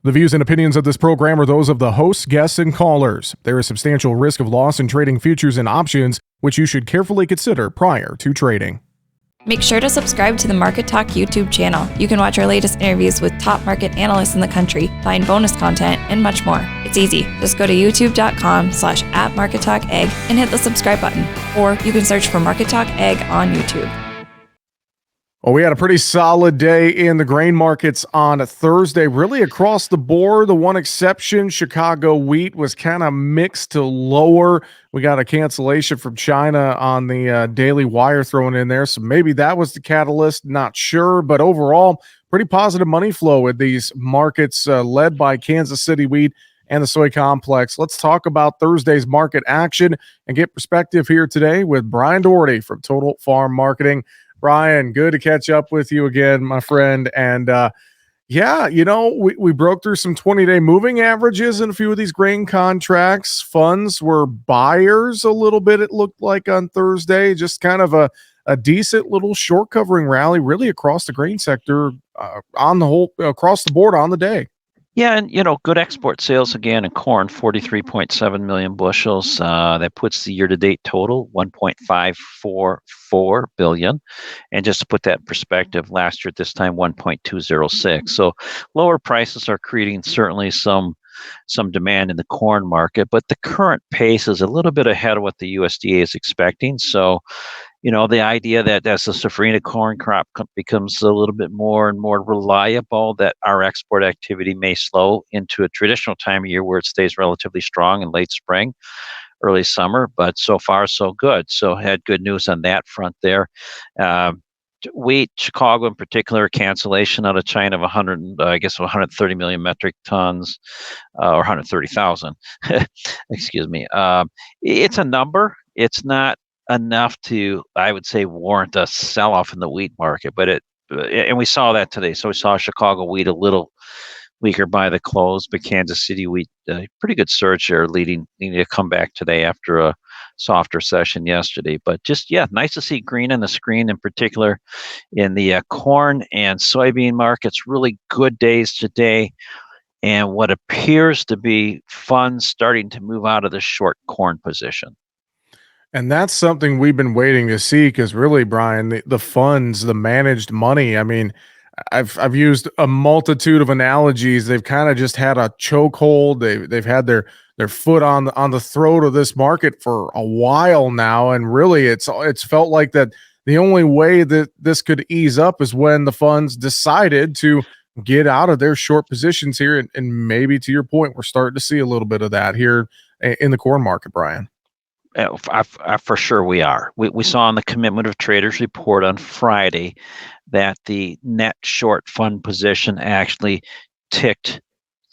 The views and opinions of this program are those of the hosts, guests, and callers. There is substantial risk of loss in trading futures and options, which you should carefully consider prior to trading. Make sure to subscribe to the Market Talk YouTube channel. You can watch our latest interviews with top market analysts in the country, find bonus content, and much more. It's easy. Just go to youtube.com/@MarketTalkAg and hit the subscribe button. Or you can search for Market Talk Ag on YouTube. Well, we had a pretty solid day in the grain markets on Thursday, really across the board. The one exception, Chicago wheat, was kind of mixed to lower. We got a cancellation from China on the Daily Wire thrown in there, so maybe that was the catalyst, not sure. But overall, pretty positive money flow with these markets led by Kansas City wheat and the soy complex. Let's talk about Thursday's market action and get perspective here today with Brian Doherty from Total Farm Marketing. Brian, good to catch up with you again, my friend. And we broke through some 20-day moving averages in a few of these grain contracts. Funds were buyers a little bit, it looked like, on Thursday. Just kind of a decent little short covering rally really across the grain sector on the whole, across the board on the day. Yeah, and good export sales again in corn, 43.7 million bushels. That puts the year-to-date total 1.544 billion. And just to put that in perspective, last year at this time 1.206. So lower prices are creating certainly some demand in the corn market, but the current pace is a little bit ahead of what the USDA is expecting. So the idea that as the safrinha corn crop becomes a little bit more and more reliable, that our export activity may slow into a traditional time of year where it stays relatively strong in late spring, early summer. But so far, so good. So had good news on that front there. Wheat, Chicago in particular, cancellation out of China of 130 million metric tons, or 130,000. Excuse me. It's a number. It's not enough to, I would say, warrant a sell-off in the wheat market, and we saw that today. So we saw Chicago wheat a little weaker by the close, but Kansas City wheat, pretty good surge there, leading to come back today after a softer session yesterday. But nice to see green on the screen, in particular in the corn and soybean markets. Really good days today, and what appears to be funds starting to move out of the short corn position. And that's something we've been waiting to see, because really, Brian, the funds, the managed money, I mean, I've used a multitude of analogies. They've kind of just had a chokehold. They've had their foot on the throat of this market for a while now, and really it's felt like that the only way that this could ease up is when the funds decided to get out of their short positions here, and maybe, to your point, we're starting to see a little bit of that here in the corn market, Brian. For sure we are. We saw in the Commitment of Traders report on Friday that the net short fund position actually ticked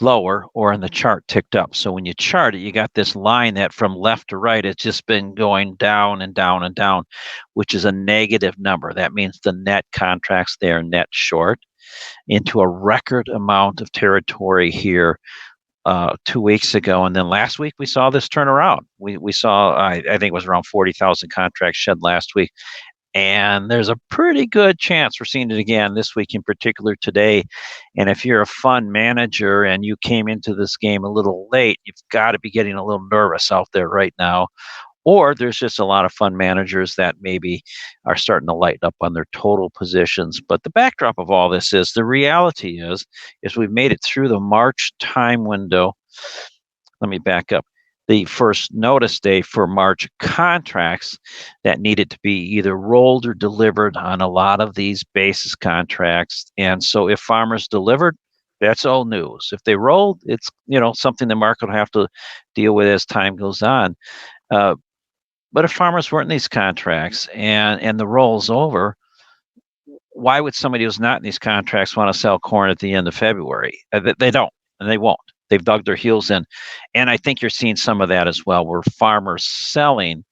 lower, or in the chart ticked up. So when you chart it, you got this line that from left to right, it's just been going down and down and down, which is a negative number. That means the net contracts there net short into a record amount of territory here 2 weeks ago, and then last week we saw this turnaround. We saw, I think it was around 40,000 contracts shed last week, and there's a pretty good chance we're seeing it again this week, in particular today. And if you're a fund manager and you came into this game a little late, you've got to be getting a little nervous out there right now. Or there's just a lot of fund managers that maybe are starting to lighten up on their total positions. But the backdrop of all this is, the reality is we've made it through the March time window. Let me back up. The first notice day for March contracts that needed to be either rolled or delivered on a lot of these basis contracts. And so if farmers delivered, that's old news. If they rolled, it's something the market will have to deal with as time goes on. But if farmers weren't in these contracts and the roll's over, why would somebody who's not in these contracts want to sell corn at the end of February? They don't, and they won't. They've dug their heels in. And I think you're seeing some of that as well, where farmers selling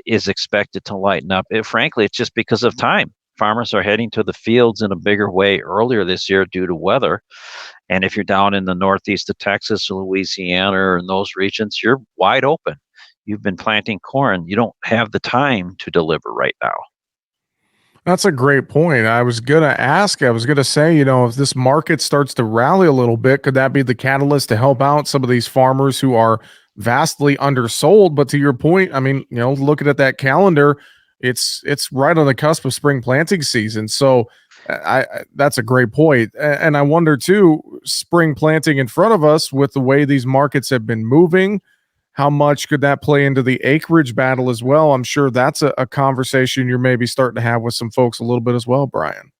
is expected to lighten up. Frankly, it's just because of time. Farmers are heading to the fields in a bigger way earlier this year due to weather. And if you're down in the northeast of Texas or Louisiana or in those regions, you're wide open. You've been planting corn. You don't have the time to deliver right now. That's a great point. I was going to ask, I was going to say, if this market starts to rally a little bit, could that be the catalyst to help out some of these farmers who are vastly undersold? But to your point, I mean, looking at that calendar, it's right on the cusp of spring planting season. So that's a great point. And I wonder too, spring planting in front of us with the way these markets have been moving, how much could that play into the acreage battle as well? I'm sure that's a conversation you're maybe starting to have with some folks a little bit as well, Brian.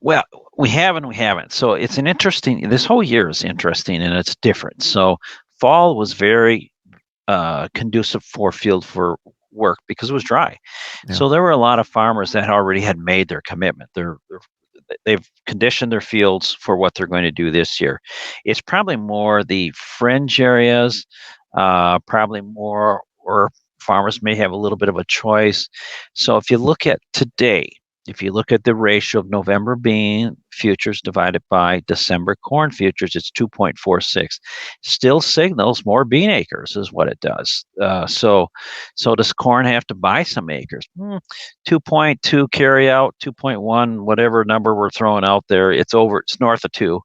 Well, we haven't. So it's this whole year is interesting and it's different. So fall was very conducive for field for work because it was dry. Yeah. So there were a lot of farmers that already had made their commitment. They've conditioned their fields for what they're going to do this year. It's probably more the fringe areas, probably more, or farmers may have a little bit of a choice. So if you look at today, if you look at the ratio of November bean futures divided by December corn futures, it's 2.46. Still signals more bean acres is what it does. So does corn have to buy some acres? 2.2 carry out, 2.1, whatever number we're throwing out there, it's north of 2.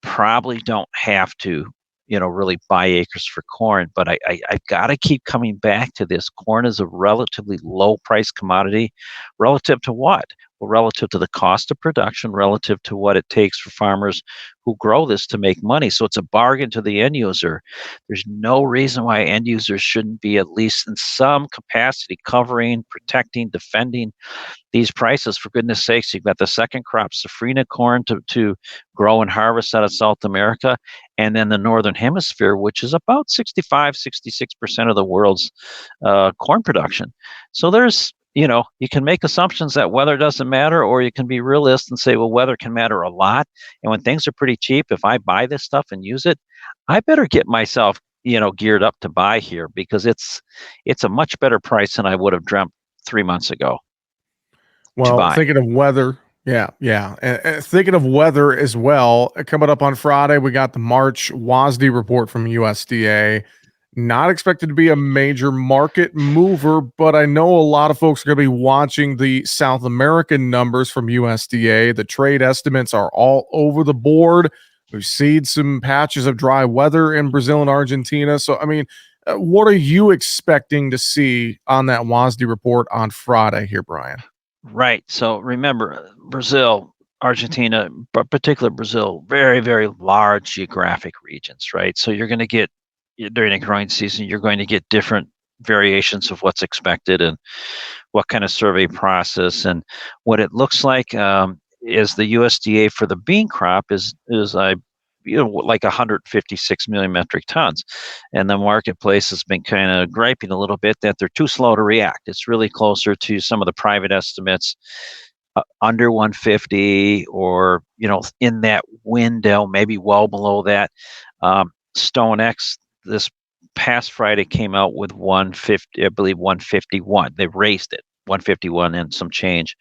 Probably don't have to really buy acres for corn, but I've got to keep coming back to this. Corn is a relatively low price commodity relative to what? Well, relative to the cost of production, relative to what it takes for farmers who grow this to make money. So it's a bargain to the end user. There's no reason why end users shouldn't be at least in some capacity covering, protecting, defending these prices. For goodness sakes, you've got the second crop, safrinha corn, to grow and harvest out of South America, and then the Northern Hemisphere, which is about 66% of the world's corn production. So there's, you can make assumptions that weather doesn't matter, or you can be realist and say, well, weather can matter a lot. And when things are pretty cheap, if I buy this stuff and use it, I better get myself, geared up to buy here, because it's a much better price than I would have dreamt 3 months ago. Well, thinking of weather, yeah. And thinking of weather as well, coming up on Friday, we got the March WASDE report from USDA. Not expected to be a major market mover, but I know a lot of folks are going to be watching the South American numbers from USDA. The trade estimates are all over the board. We've seen some patches of dry weather in Brazil and Argentina. So, I mean, what are you expecting to see on that WASDE report on Friday here, Brian? Right. So remember, Brazil, Argentina, but particularly Brazil, very, very large geographic regions, right? So you're going to get, during the growing season, you're going to get different variations of what's expected and what kind of survey process. And what it looks like is the USDA for the bean crop is like 156 million metric tons. And the marketplace has been kind of griping a little bit that they're too slow to react. It's really closer to some of the private estimates, under 150, or, in that window, maybe well below that. StoneX this past Friday came out with 150, I believe 151. They raised it, 151 and some change.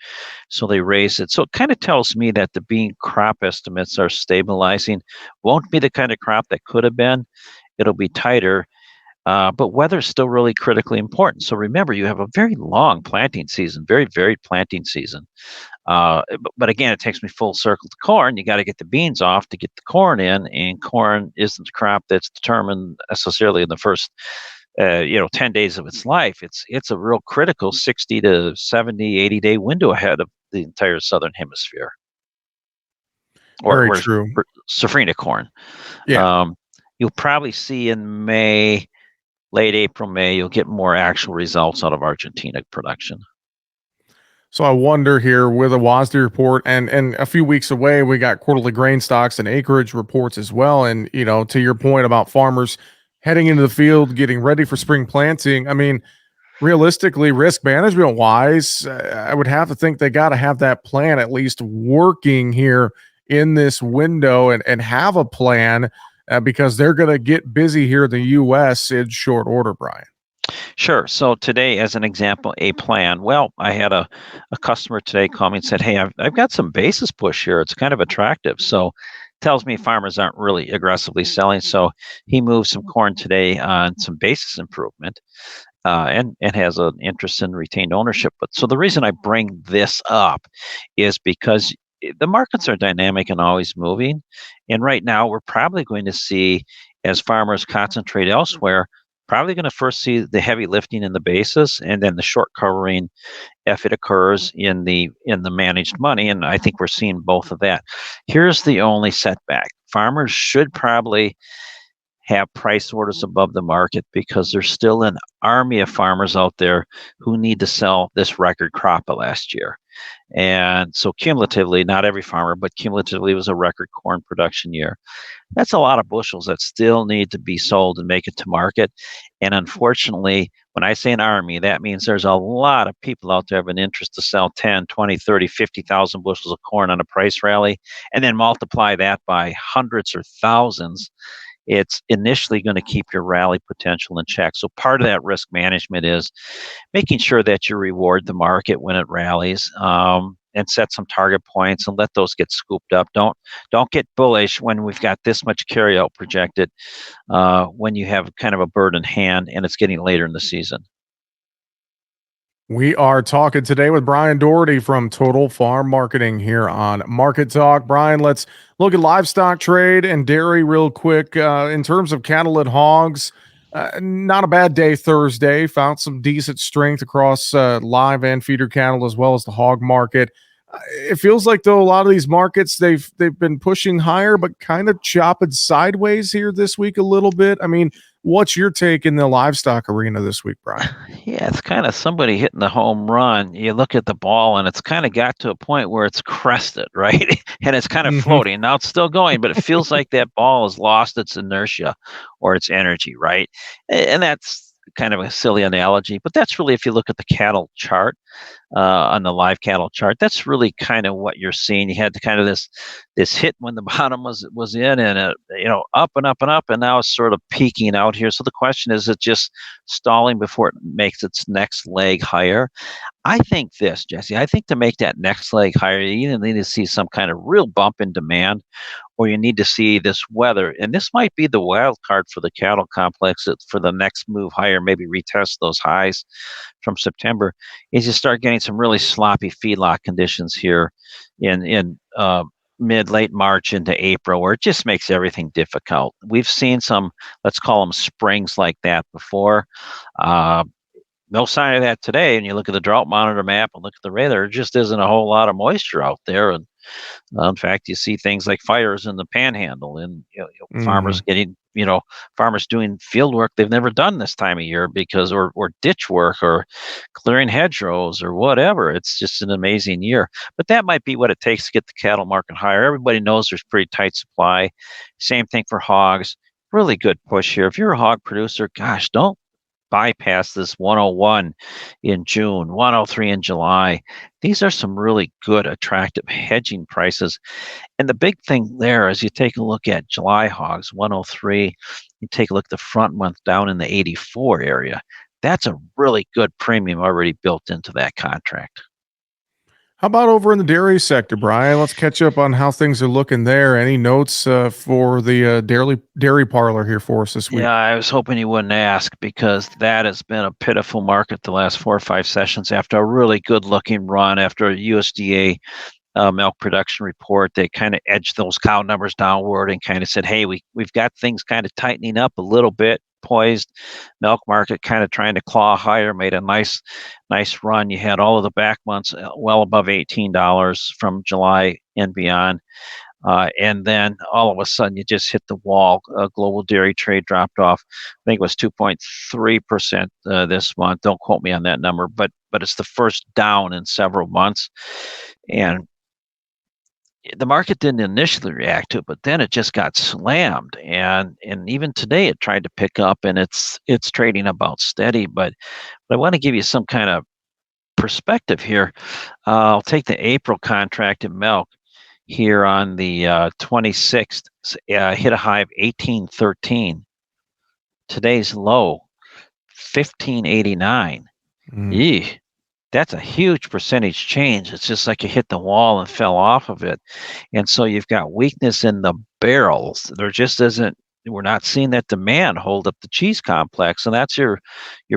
So they raised it. So it kind of tells me that the bean crop estimates are stabilizing. Won't be the kind of crop that could have been. It'll be tighter. But weather is still really critically important. So remember, you have a very long planting season, very varied planting season. But again, it takes me full circle to corn. You got to get the beans off to get the corn in, and corn isn't a crop that's determined necessarily in the first 10 days of its life. It's a real critical 60 to 70, 80 day window ahead of the entire southern hemisphere. Very true. Safrinha corn. Yeah. You'll probably see in May, late April, May, you'll get more actual results out of Argentina production. So I wonder here with a WASDE report and a few weeks away, we got quarterly grain stocks and acreage reports as well. And, to your point about farmers heading into the field, getting ready for spring planting, I mean, realistically, risk management wise, I would have to think they got to have that plan at least working here in this window and have a plan because they're going to get busy here in the U.S. in short order, Brian. Sure. So today, as an example, a plan. Well, I had a customer today call me and said, hey, I've got some basis push here. It's kind of attractive. So tells me farmers aren't really aggressively selling. So he moved some corn today on some basis improvement. and has an interest in retained ownership. But so the reason I bring this up is because the markets are dynamic and always moving. And right now, we're probably going to see, as farmers concentrate elsewhere, probably going to first see the heavy lifting in the basis, and then the short covering if it occurs in the managed money. And I think we're seeing both of that. Here's the only setback: farmers should probably have price orders above the market, because there's still an army of farmers out there who need to sell this record crop of last year. And so cumulatively, not every farmer, but cumulatively, it was a record corn production year. That's a lot of bushels that still need to be sold and make it to market. And unfortunately, when I say an army, that means there's a lot of people out there have an interest to sell 10, 20, 30, 50,000 bushels of corn on a price rally, and then multiply that by hundreds or thousands. It's initially going to keep your rally potential in check. So part of that risk management is making sure that you reward the market when it rallies, and set some target points and let those get scooped up. Don't get bullish when we've got this much carryout projected, when you have kind of a bird in hand and it's getting later in the season. We are talking today with Brian Doherty from Total Farm Marketing here on Market Talk. Brian, let's look at livestock trade and dairy real quick. In terms of cattle and hogs, not a bad day Thursday. Found some decent strength across live and feeder cattle, as well as the hog market. It feels like, though, a lot of these markets, they've been pushing higher, but kind of chopping sideways here this week a little bit. I mean, what's your take in the livestock arena this week, Brian? Yeah, it's kind of somebody hitting the home run. You look at the ball and it's kind of got to a point where it's crested, right? And it's kind of floating. Now it's still going, but it feels like that ball has lost its inertia or its energy, right? And that's kind of a silly analogy, but that's really, if you look at the cattle chart, on the live cattle chart, that's really kind of what you're seeing. You had kind of this hit when the bottom was in, and up and up and up, and now it's sort of peaking out here. So the question is it just stalling before it makes its next leg higher? I think this, Jesse, I think to make that next leg higher, you either need to see some kind of real bump in demand, or you need to see this weather. And this might be the wild card for the cattle complex for the next move higher, maybe retest those highs from September, is you start getting some really sloppy feedlot conditions here in late March into April, where it just makes everything difficult. We've seen some, let's call them springs like that before. No sign of that today. And you look at the drought monitor map and look at the radar, there just isn't a whole lot of moisture out there. And in fact, you see things like fires in the panhandle, and farmers farmers doing field work they've never done this time of year, because or ditch work or clearing hedgerows or whatever. It's just an amazing year. But that might be what it takes to get the cattle market higher. Everybody knows there's pretty tight supply. Same thing for hogs. Really good push here. If you're a hog producer, gosh, don't bypass this 101 in June, 103 in July. These are some really good, attractive hedging prices. And the big thing there is you take a look at July hogs, 103. You take a look at the front month down in the 84 area. That's a really good premium already built into that contract. How about over in the dairy sector, Brian? Let's catch up on how things are looking there. Any notes for the dairy parlor here for us this week? Yeah, I was hoping you wouldn't ask, because that has been a pitiful market the last 4 or 5 sessions after a really good-looking run after a USDA milk production report. They kind of edged those cow numbers downward and kind of said, hey, we've got things kind of tightening up a little bit, poised. Milk market kind of trying to claw higher, made a nice run. You had all of the back months well above $18 from July and beyond. And then all of a sudden you just hit the wall. Global dairy trade dropped off. I think it was 2.3% this month. Don't quote me on that number, but it's the first down in several months. And the market didn't initially react to it, but then it just got slammed. And even today it tried to pick up, and it's trading about steady. But I want to give you some kind of perspective here. I'll take the April contract in milk here on the 26th, hit a high of 18.13. Today's low, 15.89. Eeh. That's a huge percentage change. It's just like you hit the wall and fell off of it. And so you've got weakness in the barrels. There just isn't we're not seeing that demand hold up the cheese complex, and that's your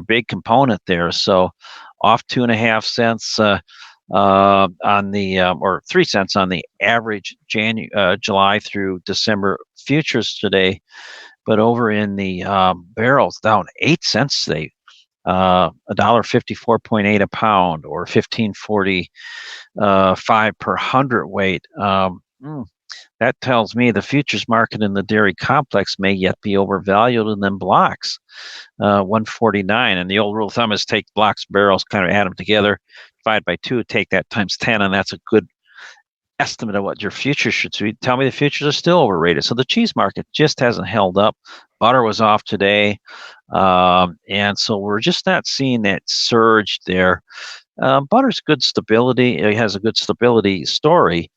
big component there. So off 2.5 cents on the or 3 cents on the average July through December futures today, but over in the barrels down 8 cents today. $1.54.8 a pound, or 15.45 per hundredweight. That tells me the futures market in the dairy complex may yet be overvalued, and then blocks 149. And the old rule of thumb is take blocks, barrels, kind of add them together, divide by 2, take that times 10, and that's a good estimate of what your futures should be. Tell me the futures are still overrated. So the cheese market just hasn't held up. Butter was off today. And so we're just not seeing that surge there. Butter's good stability. It has a good stability story,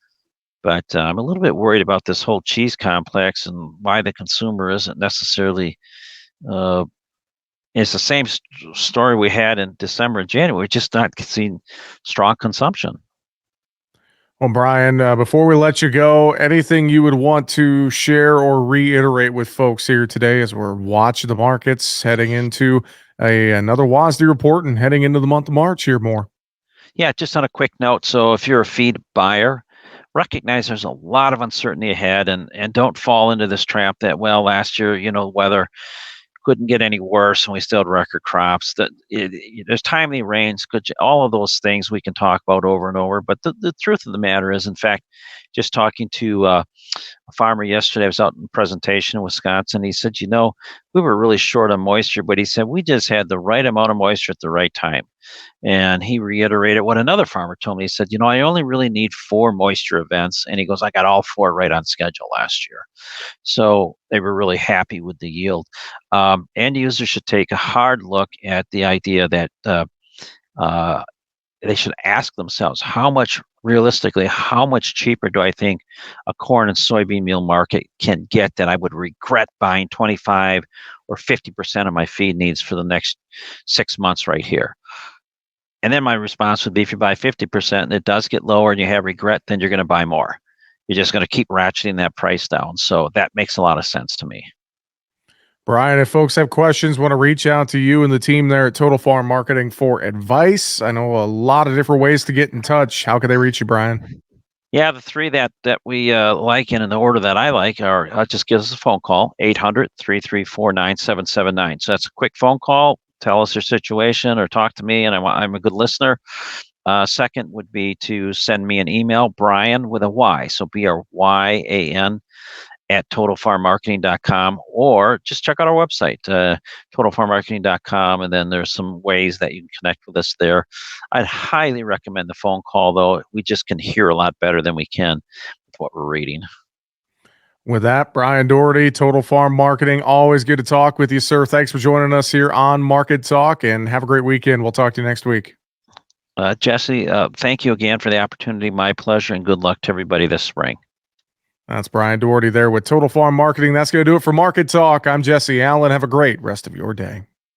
but I'm a little bit worried about this whole cheese complex and why the consumer isn't necessarily. It's the same story we had in December and January. We're just not seeing strong consumption. Well, Brian, before we let you go, anything you would want to share or reiterate with folks here today as we're watching the markets heading into another WASDE report and heading into the month of March here more? Yeah, just on a quick note. So if you're a feed buyer, recognize there's a lot of uncertainty ahead, and don't fall into this trap that, well, last year, weather couldn't get any worse and we still had record crops. There's timely rains, all of those things we can talk about over and over. But the truth of the matter is, in fact, just talking to a farmer yesterday, I was out in presentation in Wisconsin. He said, we were really short on moisture, but he said we just had the right amount of moisture at the right time. And he reiterated what another farmer told me. He said, I only really need 4 moisture events. And he goes, I got all 4 right on schedule last year. So they were really happy with the yield. End users should take a hard look at the idea that they should ask themselves, how much cheaper do I think a corn and soybean meal market can get that I would regret buying 25 or 50% of my feed needs for the next 6 months right here? And then my response would be, if you buy 50% and it does get lower and you have regret, then you're going to buy more. You're just going to keep ratcheting that price down. So that makes a lot of sense to me. Brian, if folks have questions, want to reach out to you and the team there at Total Farm Marketing for advice, I know a lot of different ways to get in touch. How can they reach you, Brian? Yeah, the 3 that we like, and in the order that I like, are just give us a phone call, 800-334-9779. So that's a quick phone call. Tell us your situation or talk to me, and I'm a good listener. Second would be to send me an email, Brian with a Y, so BRYAN at totalfarmmarketing.com, or just check out our website, totalfarmmarketing.com, and then there's some ways that you can connect with us there. I'd highly recommend the phone call, though. We just can hear a lot better than we can with what we're reading. With that, Brian Doherty, Total Farm Marketing. Always good to talk with you, sir. Thanks for joining us here on Market Talk, and have a great weekend. We'll talk to you next week. Jesse, thank you again for the opportunity. My pleasure, and good luck to everybody this spring. That's Brian Doherty there with Total Farm Marketing. That's going to do it for Market Talk. I'm Jesse Allen. Have a great rest of your day.